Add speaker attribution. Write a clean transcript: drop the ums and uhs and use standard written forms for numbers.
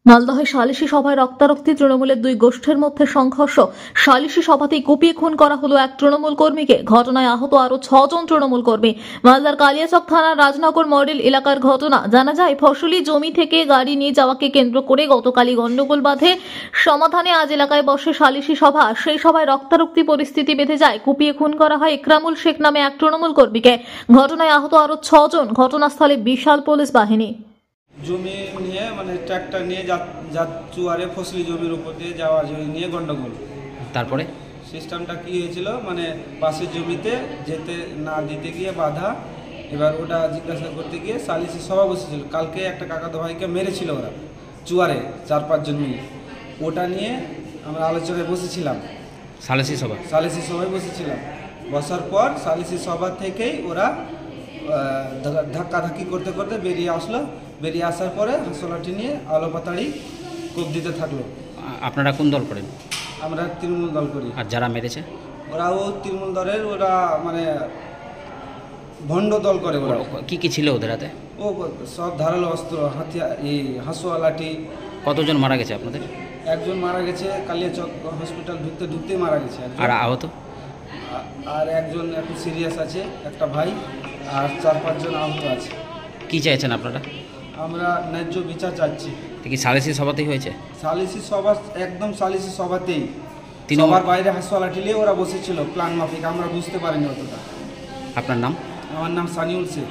Speaker 1: মালদহে সালিশি সভায় রক্তারক্তি, তৃণমূলের দুই গোষ্ঠীর মধ্যে সংঘর্ষ। সালিশি সভাতেই কুপিয়ে খুন করা হলো এক তৃণমূল কর্মীকে। ঘটনায় আহত আরো 6 জন তৃণমূল কর্মী। মালদার কালিয়াচক থানার রাজনগর মডেল এলাকার ঘটনা। জানা যায়, ফসলি জমি থেকে গাড়ি নিয়ে যাওয়াকে কেন্দ্র করে গতকালই গন্ডগোল বাধে। সমাধানে আজ এলাকায় বসে সালিশি সভা। সেই সভায় রক্তারক্তি পরিস্থিতি বেঁধে যায়। কুপিয়ে খুন করা হয় ইকরামুল শেখ নামে এক তৃণমূল কর্মীকে। ঘটনায় আহত আরো 6 জন। ঘটনাস্থলে বিশাল পুলিশ বাহিনী।
Speaker 2: জমি নিয়ে মানে ট্র্যাক্টর নিয়ে চুয়ারে ফসলি জমির উপর দিয়ে যাওয়া জমি নিয়ে গন্ডগোল।
Speaker 3: তারপরে
Speaker 2: সিস্টেমটা কি হয়েছিল, মানে পাশের জমিতে যেতে না দিতে গিয়ে বাধা। এবার ওটা জিজ্ঞাসা করতে গিয়ে সালিসি সভা বসেছিল। কালকে একটা কাকাতো ভাইকে মেরেছিল ওরা চুয়ারে 4-5 জন মিলে। ওটা নিয়ে আমরা আলোচনায় বসেছিলাম,
Speaker 3: সালিসি
Speaker 2: সভায় বসেছিলাম। বসার পর সালিসি সভা থেকেই ওরা ধাক্কাধাক্কি করতে করতে বেরিয়ে আসলো। বেরিয়ে আসার পরে হাসলাটি নিয়ে আলো পাতাড়ি কোপ দিতে থাকলো।
Speaker 3: আপনারা কোন দল করেন?
Speaker 2: আমরা তৃণমূল দল করি।
Speaker 3: আর যারা মেরেছে
Speaker 2: ওরাও তৃণমূল দলের, ওরা মানে ভণ্ড দল করে। ওরা
Speaker 3: কি কি ছিল ওদের হাতে?
Speaker 2: ও সব ধারালো অস্ত্র, হাতিয়ার, হাসুয়া লাঠি।
Speaker 3: কতজন মারা গেছে আপনাদের?
Speaker 2: একজন মারা গেছে, কালিয়াচক হসপিটাল ঢুকতেই মারা গেছে।
Speaker 3: আর আহত?
Speaker 2: আর একজন একটু সিরিয়াস আছে, একটা ভাই। আর 4-5 জন আহত আছে।
Speaker 3: কি চাইছেন আপনারা?
Speaker 2: আমরা ন্যায্য বিচার চাচ্ছি।
Speaker 3: কি সালিসি সভাতেই হয়েছে?
Speaker 2: সালিসি সভা, একদম সালিসি সভাতেই। সবার বাইরে হাসপাতাল নিয়ে ওরা বসেছিল প্ল্যান মাফিক। আমরা বুঝতে পারিনি অতটা।
Speaker 3: আপনার নাম?
Speaker 2: আমার নাম সানিউল শেখ।